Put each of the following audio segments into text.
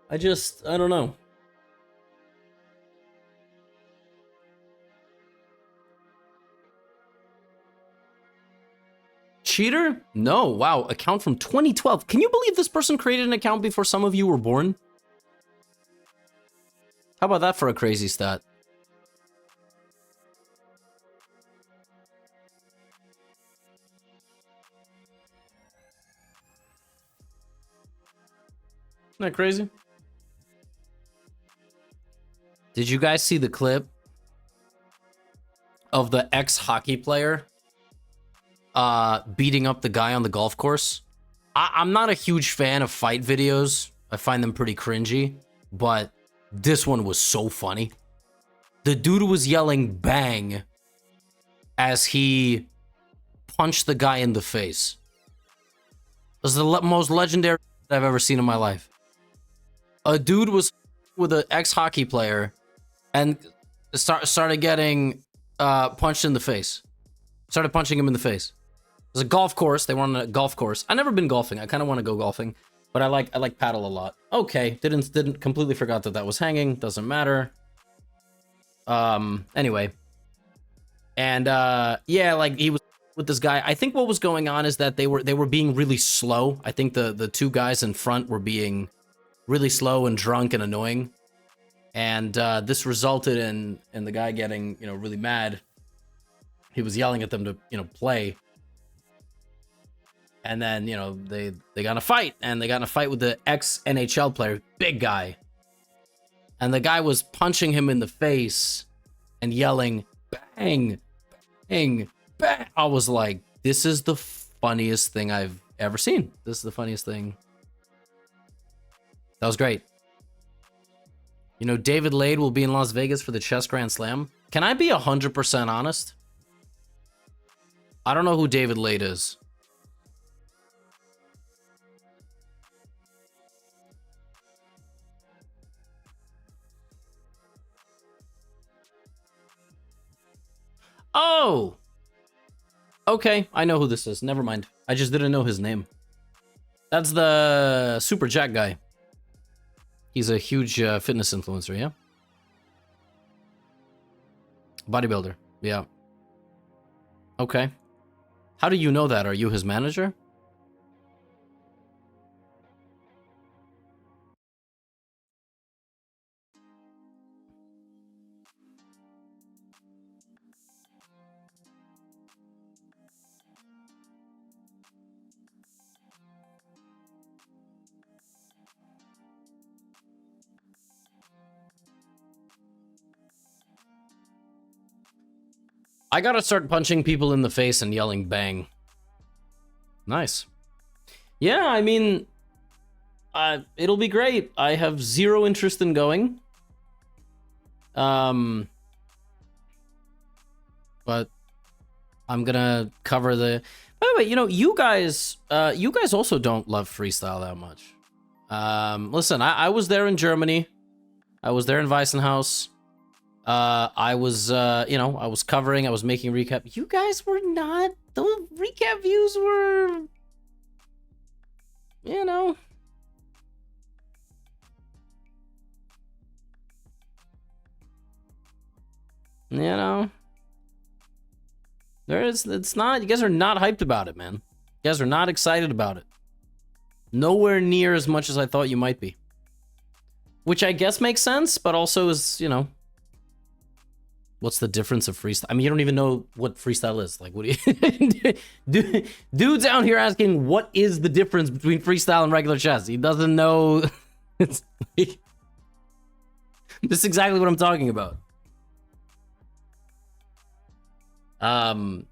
I don't know. Cheater? No, wow, account from 2012. Can you believe this person created an account before some of you were born? How about that for a crazy stat? Isn't that crazy? Did you guys see the clip of the ex-hockey player beating up the guy on the golf course? I'm not a huge fan of fight videos. I find them pretty cringy, but this one was so funny. The dude was yelling bang as he punched the guy in the face. It was the most legendary I've ever seen in my life. A dude was with an ex-hockey player and started getting punched in the face. Started punching him in the face. It was a golf course. They were on a golf course. I've never been golfing. I kind of want to go golfing, but I like paddle a lot. Okay, didn't completely forgot that was hanging. Doesn't matter. Anyway. And yeah, like he was with this guy. I think what was going on is that they were being really slow. I think the two guys in front were being really slow and drunk and annoying. And this resulted in the guy getting, really mad. He was yelling at them to, play. And then, they got in a fight, and they got in a fight with the ex-NHL player, big guy. And the guy was punching him in the face and yelling, bang, bang, bang. I was like, this is the funniest thing I've ever seen. This is the funniest thing. That was great. David Lade will be in Las Vegas for the Chess Grand Slam. Can I be 100% honest? I don't know who David Lade is. Oh! Okay, I know who this is. Never mind. I just didn't know his name. That's the Super Jack guy. He's a huge fitness influencer, yeah? Bodybuilder, yeah. Okay. How do you know that? Are you his manager? I gotta start punching people in the face and yelling bang. Nice. Yeah, I mean, it'll be great. I have zero interest in going. But I'm gonna cover the... By the way, you guys also don't love freestyle that much. Listen, I was there in Germany. I was there in Weissenhaus. I was, I was covering, I was making recap. You guys were not. The recap views were, it's not, you guys are not hyped about it, man. You guys are not excited about it. Nowhere near as much as I thought you might be. Which I guess makes sense, but also is, what's the difference of freestyle? I mean, you don't even know what freestyle is. Like, what do you... Dude's out here asking, what is the difference between freestyle and regular chess? He doesn't know. It's like... This is exactly what I'm talking about. All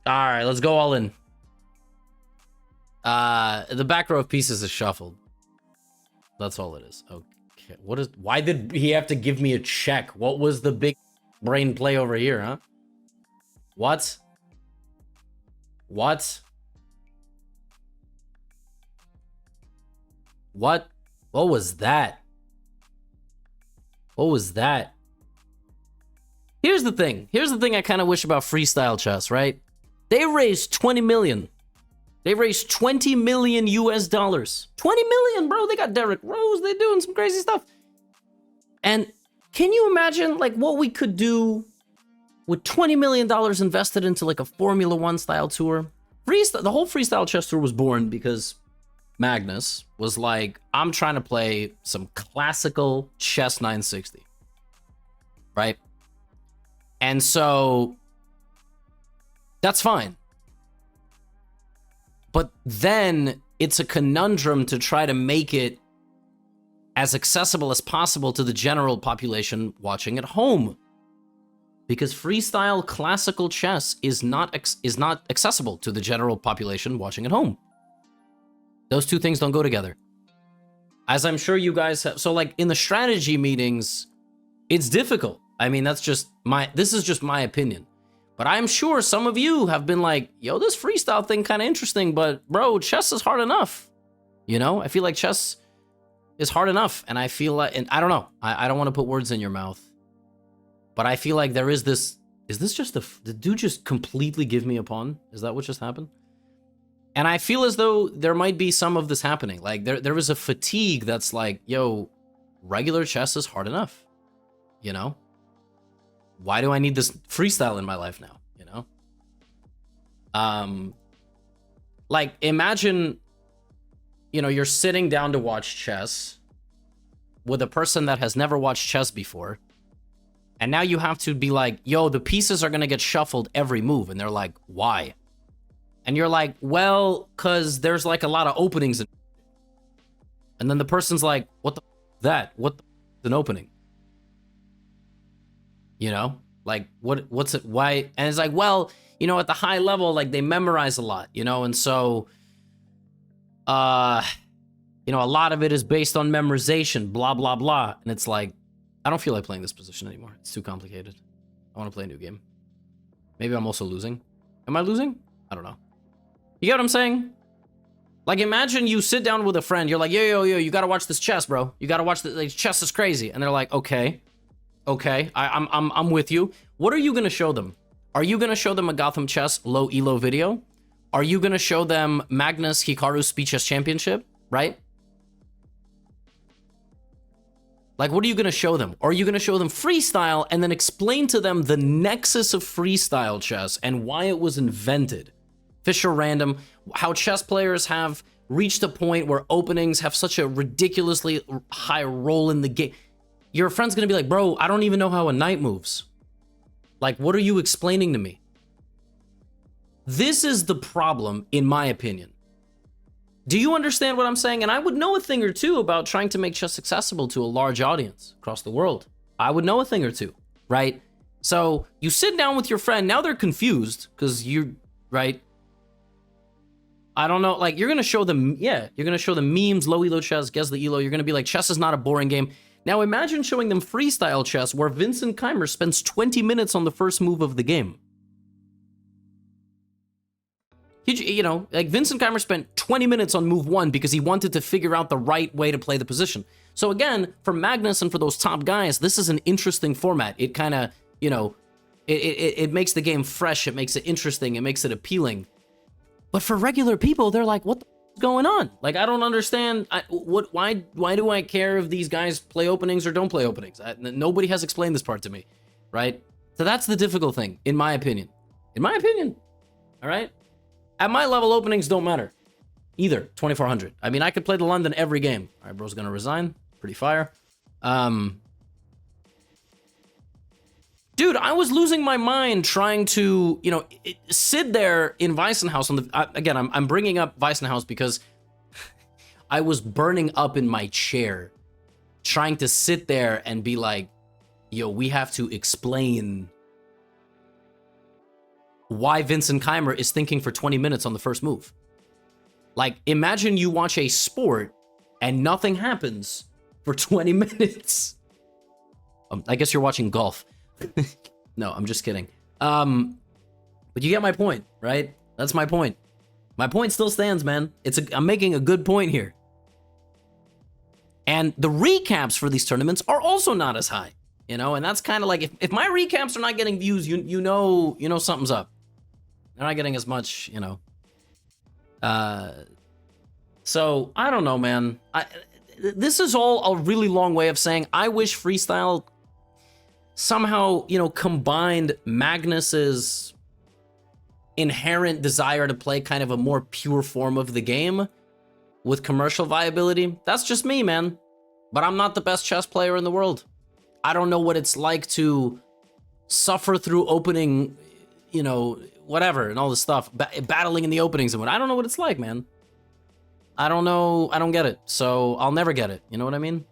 right, let's go all in. The back row of pieces is shuffled. That's all it is. Okay. Why did he have to give me a check? What was the big brain play over here, huh? What? What? What? What was that? What was that? Here's the thing. Here's the thing I kind of wish about freestyle chess, right? They raised 20 million. They raised 20 million US dollars. 20 million, bro. They got Derrick Rose. They're doing some crazy stuff. And can you imagine like what we could do with $20 million invested into like a Formula One style tour? Freestyle, the whole freestyle chess tour was born because Magnus was like, I'm trying to play some classical chess 960, right? And so that's fine. But then it's a conundrum to try to make it as accessible as possible to the general population watching at home. Because freestyle classical chess is not accessible to the general population watching at home. Those two things don't go together. As I'm sure you guys have, so like in the strategy meetings, it's difficult. I mean, this is just my opinion. But I'm sure some of you have been like, yo, this freestyle thing kind of interesting, but bro, chess is hard enough. You know, I feel like chess is hard enough. And I feel like, and I don't know, I don't want to put words in your mouth, but I feel like there is this, did dude just completely give me a pawn? Is that what just happened? And I feel as though there might be some of this happening. Like there is a fatigue that's like, yo, regular chess is hard enough, you know? Why do I need this freestyle in my life now, you know? Like, imagine, you know, you're sitting down to watch chess with a person that has never watched chess before, and now you have to be like, yo, the pieces are gonna get shuffled every move, and they're like, why? And you're like, well, because there's like a lot of openings. And then the person's like, what the that? What the an opening? You know, like what's it? Why? And it's like, well, you know, at the high level, like they memorize a lot, you know, and so, you know, a lot of it is based on memorization, blah, blah, blah. And it's like, I don't feel like playing this position anymore. It's too complicated. I want to play a new game. Maybe I'm also losing. Am I losing? I don't know. You get what I'm saying? Like, imagine you sit down with a friend. You're like, yo, you got to watch this chess, bro. You got to watch this. Like, chess is crazy. And they're like, okay. Okay, I'm with you. What are you gonna show them? Are you gonna show them a Gotham chess low elo video? Are you gonna show them Magnus Hikaru's Speed Chess Championship? Right? Like, what are you gonna show them? Or are you gonna show them freestyle and then explain to them the nexus of freestyle chess and why it was invented? Fisher Random, how chess players have reached a point where openings have such a ridiculously high role in the game. Your friend's gonna be like, bro, I don't even know how a knight moves. Like, what are you explaining to me? This is the problem, in my opinion. Do you understand what I'm saying? And I would know a thing or two about trying to make chess accessible to a large audience across the world. I would know a thing or two, right? So you sit down with your friend, now they're confused because you're, right? I don't know, like, you're gonna show them, yeah, you're gonna show them memes, low elo chess, guess the elo. You're gonna be like, chess is not a boring game. Now imagine showing them freestyle chess where Vincent Keimer spends 20 minutes on the first move of the game. You know, like Vincent Keimer spent 20 minutes on move 1 because he wanted to figure out the right way to play the position. So again, for Magnus and for those top guys, this is an interesting format. It kind of, you know, it makes the game fresh, it makes it interesting, it makes it appealing. But for regular people, they're like, what the going on? Like, I don't understand. Why do I care if these guys play openings or don't play openings? Nobody has explained this part to me, right? So that's the difficult thing, in my opinion. In my opinion, all right? At my level, openings don't matter either. 2400. I mean, I could play the London every game. All right, bro's gonna resign. Pretty fire. Dude, I was losing my mind trying to, you know, sit there in Weissenhaus on the, again, I'm bringing up Weissenhaus because I was burning up in my chair trying to sit there and be like, yo, we have to explain why Vincent Keimer is thinking for 20 minutes on the first move. Like, imagine you watch a sport and nothing happens for 20 minutes. I guess you're watching golf. No, I'm just kidding. But you get my point, right? That's my point. My point still stands, man. I'm making a good point here. And the recaps for these tournaments are also not as high, you know? And that's kind of like, if my recaps are not getting views, you know something's up. They're not getting as much, you know. So I don't know, man. This is all a really long way of saying I wish Freestyle somehow, you know, combined Magnus's inherent desire to play kind of a more pure form of the game with commercial viability. That's just me, man. But I'm not the best chess player in the world. I don't know what it's like to suffer through opening, you know, whatever, and all this stuff, battling in the openings and what. I don't know what it's like, man. I don't know. I don't get it. So I'll never get it. You know what I mean?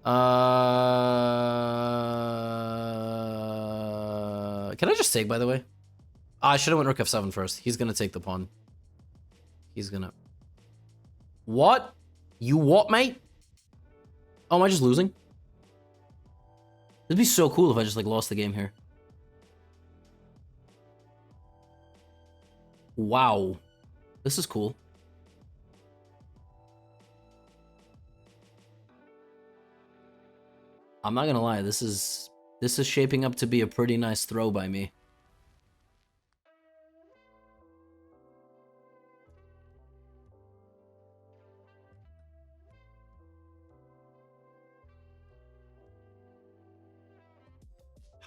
Can I just take, by the way? I should have went rook f7 first. He's gonna take the pawn. He's gonna... What? You what, mate? Oh, am I just losing? It'd be so cool if I just, like, lost the game here. Wow. This is cool. I'm not gonna lie, this is shaping up to be a pretty nice throw by me.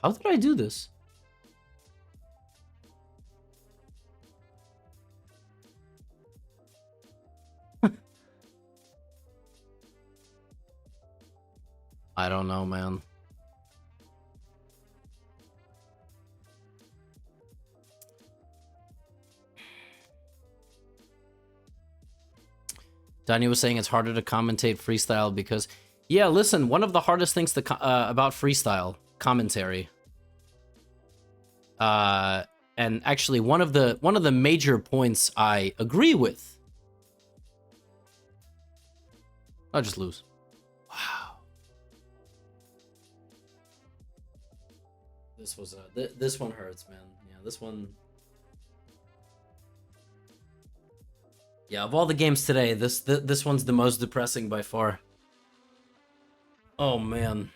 How did I do this? I don't know, man. Danny was saying it's harder to commentate Freestyle because... Yeah, listen, one of the hardest things to about Freestyle commentary... and actually one of the major points I agree with... I'll just lose. Wow. This was this one hurts, man. Yeah, this one. Yeah, of all the games today, this one's the most depressing by far. Oh man.